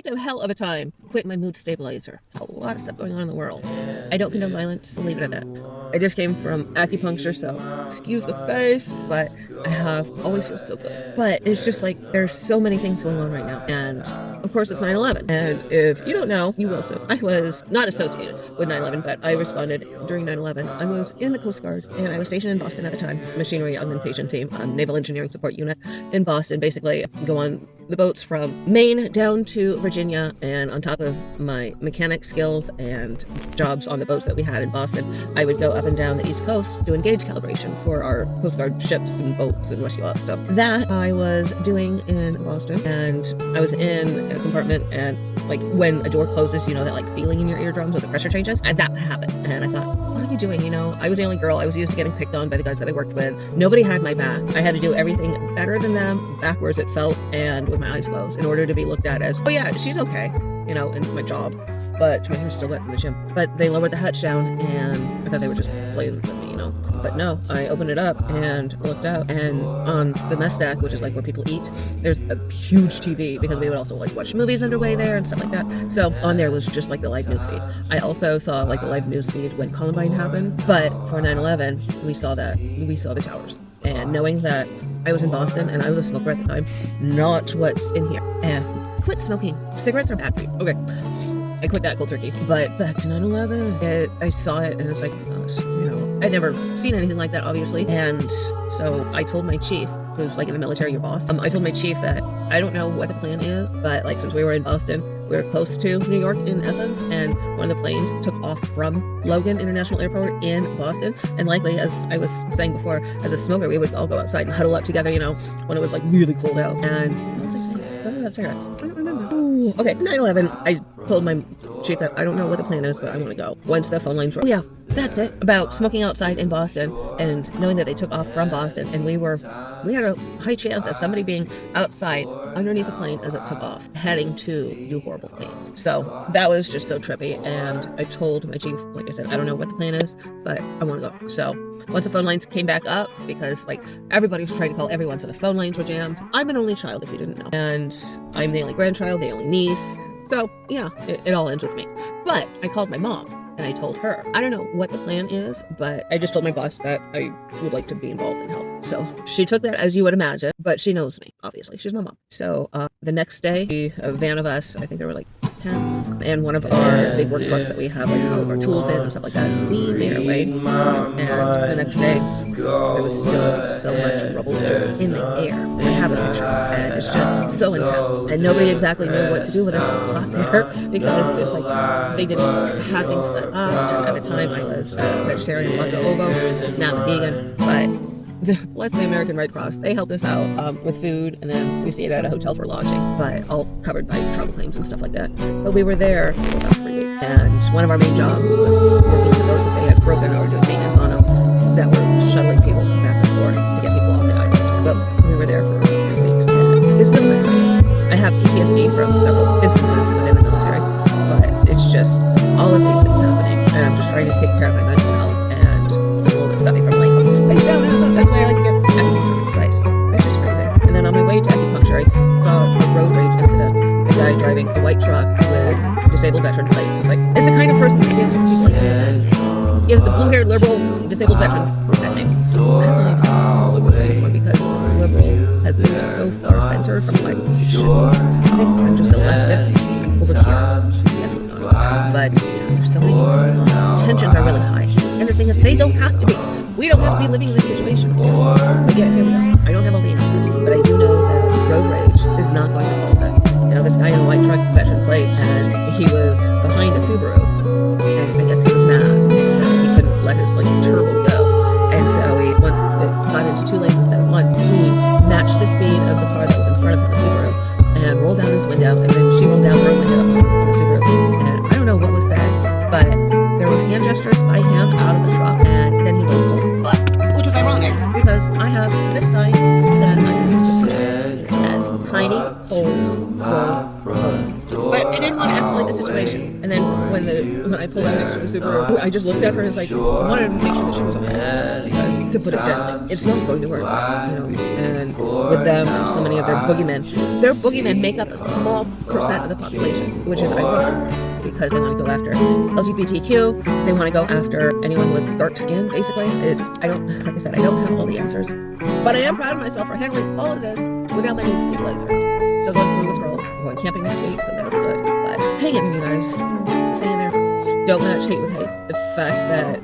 like a hell of a time. Quit my mood stabilizer. A lot of stuff going on in the world. I don't condone violence, so leave it at that. I just came from acupuncture, so excuse the face, but I have always feel so good. But it's just like there's so many things going on right now. And of course it's 9/11. And if you don't know, you will soon. I was not associated with 9/11, but I responded during 9/11. I was in the Coast Guard and I was stationed in Boston at the time. Machinery Augmentation Team, Naval Engineering Support Unit in Boston. Basically go on the boats from Maine down to Virginia, and on top of my mechanic skills and jobs on the boats that we had in Boston, I would go up and down the East Coast doing gauge calibration for our Coast Guard ships and boats and rescue ops. So that I was doing in Boston, and I was in a compartment, and like when a door closes, you know, that like feeling in your eardrums when the pressure changes, and that happened. And I thought, what are you doing? You know, I was the only girl. I was used to getting picked on by the guys that I worked with. Nobody had my back. I had to do everything better than them, backwards it felt, and with my eyes closed, in order to be looked at as, oh yeah, she's okay, you know, in my job. But my hair was still wet in the gym. But they lowered the hatch down, and I thought they were just playing with me, you know. But no, I opened it up and looked out, and on the mess deck, which is like where people eat, there's a huge TV, because we would also like watch movies underway there and stuff like that. So on there was just like the live news feed. I also saw like the live news feed when Columbine happened, but for 9/11, we saw the towers. And knowing that I was in Boston and I was a smoker at the time, not what's in here. And quit smoking. Cigarettes are bad for you. Okay. I quit that cold turkey. But back to 9/11, I saw it and it's like, oh gosh, you know, I'd never seen anything like that, obviously. And so I told my chief, who's like in the military, your boss, I told my chief that I don't know what the plan is, but like since we were in Boston, we were close to New York in essence, and one of the planes took off from Logan International Airport in Boston. And likely, as I was saying before, as a smoker, we would all go outside and huddle up together, you know, when it was like really cold out. And what about cigarettes? I don't remember. Ooh, okay, 9/11, I told my chief that I don't know what the plan is, but I want to go. Once the phone lines were, yeah, that's it. About smoking outside in Boston and knowing that they took off from Boston, and we had a high chance of somebody being outside underneath the plane as it took off, heading to do horrible things. So that was just so trippy, and I told my chief, like I said, I don't know what the plan is, but I want to go. So once the phone lines came back up, because like everybody was trying to call everyone, so the phone lines were jammed. I'm an only child, if you didn't know, and I'm the only grandchild, the only niece. So yeah, it all ends with me. But I called my mom and I told her, I don't know what the plan is, but I just told my boss that I would like to be involved and help. So she took that as you would imagine, but she knows me, obviously. She's my mom. So the next day, a van of us, I think there were like 10, and one of our big work trucks that we have like all of our tools in and stuff like that, we made our way. And the next day, there was still so much rubble just in the air. I have a picture, and it's just so intense. And nobody exactly knew what to do with us once we got there, because there's like, they didn't have things set up. And at the time, I was vegetarian, lacto ovo, now I'm vegan, but bless the American Red Cross, they helped us out with food, and then we stayed at a hotel for lodging, but all covered by travel claims and stuff like that. But we were there for about 3 weeks, and one of our main jobs was working the boats that they had broken or doing maintenance on them, that were shuttling people back and forth to get people off the island. But we were there for 3 weeks, and it's so much. I have PTSD from several instances within the military, but it's just all of these things happening, and I'm just trying to take care of my mental health, and a little bit stuffy from like, that's why I like to get acupuncture advice. It's just crazy. And then on my way to acupuncture, I saw a road rage incident. A guy driving a white truck with disabled veteran plates. It's like, it's the kind of person that gives people like me, gives the blue-haired liberal disabled veterans that name. I don't really know what anymore, because liberal has moved so far center from like, I think I'm just a leftist over here. Yeah, but there's so many things going on. Tensions are really high. And the thing is, they don't have to be. We don't have to be living in this situation. But yeah, here we are. I don't have all the answers, but I do know that road rage is not going to solve it. You know, this guy in a white truck, veteran plates, and he was behind a Subaru, and I guess he was mad that he couldn't let his like turbo go. And so once it got into 2 lanes instead of 1, he matched the speed of the car that was in front of him, the Subaru, and rolled down his window, and then she rolled down her window on the Subaru. And I don't know what was said, but there were hand gestures by him out of the truck, and then he rolled cold. Which was ironic, because I have this sign that I'm used to seeing. It says, tiny, cold, roll, cold. But I didn't want to escalate the situation. And then when I pulled up next to the Subaru, I just looked at her and was like, I wanted to make sure that she was okay. Because, to put it gently, it's not going to work. And with them and so many of their boogeymen make up a small percent of the population, which is ironic. Because they want to go after LGBTQ, they want to go after anyone with dark skin, basically. Like I said, I don't have all the answers. But I am proud of myself for handling all of this without my mood stabilizer. Still going through withdrawals. I'm going camping next week, so that'll be good. But hang in there, you guys. Hang in there. Don't match hate with hate. The fact that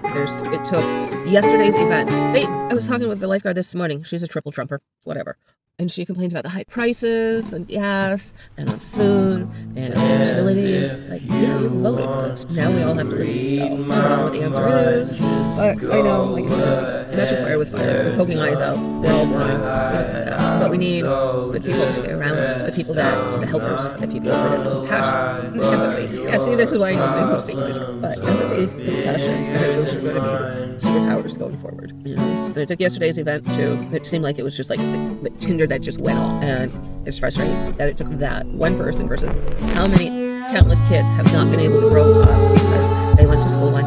it took yesterday's event. I was talking with the lifeguard this morning. She's a triple trumper, whatever. And she complains about the high prices and gas and on food and on utilities. It's like, yeah, you voted for this. Now we all have to live with it. So I don't know what the answer is. But I know, like I said, matching fire with fire. We're poking eyes out. We're all blind. We don't want that. But we need the people to stay around. The helpers, the people that have compassion, empathy. Yeah, see, this is why I'm not staying with this. But empathy, compassion, and those are going to be the superpowers going forward. And it took yesterday's event to, it seemed like it was just like the Tinder that just went off, and it's frustrating that it took that one person versus how many countless kids have not been able to grow up because they went to school like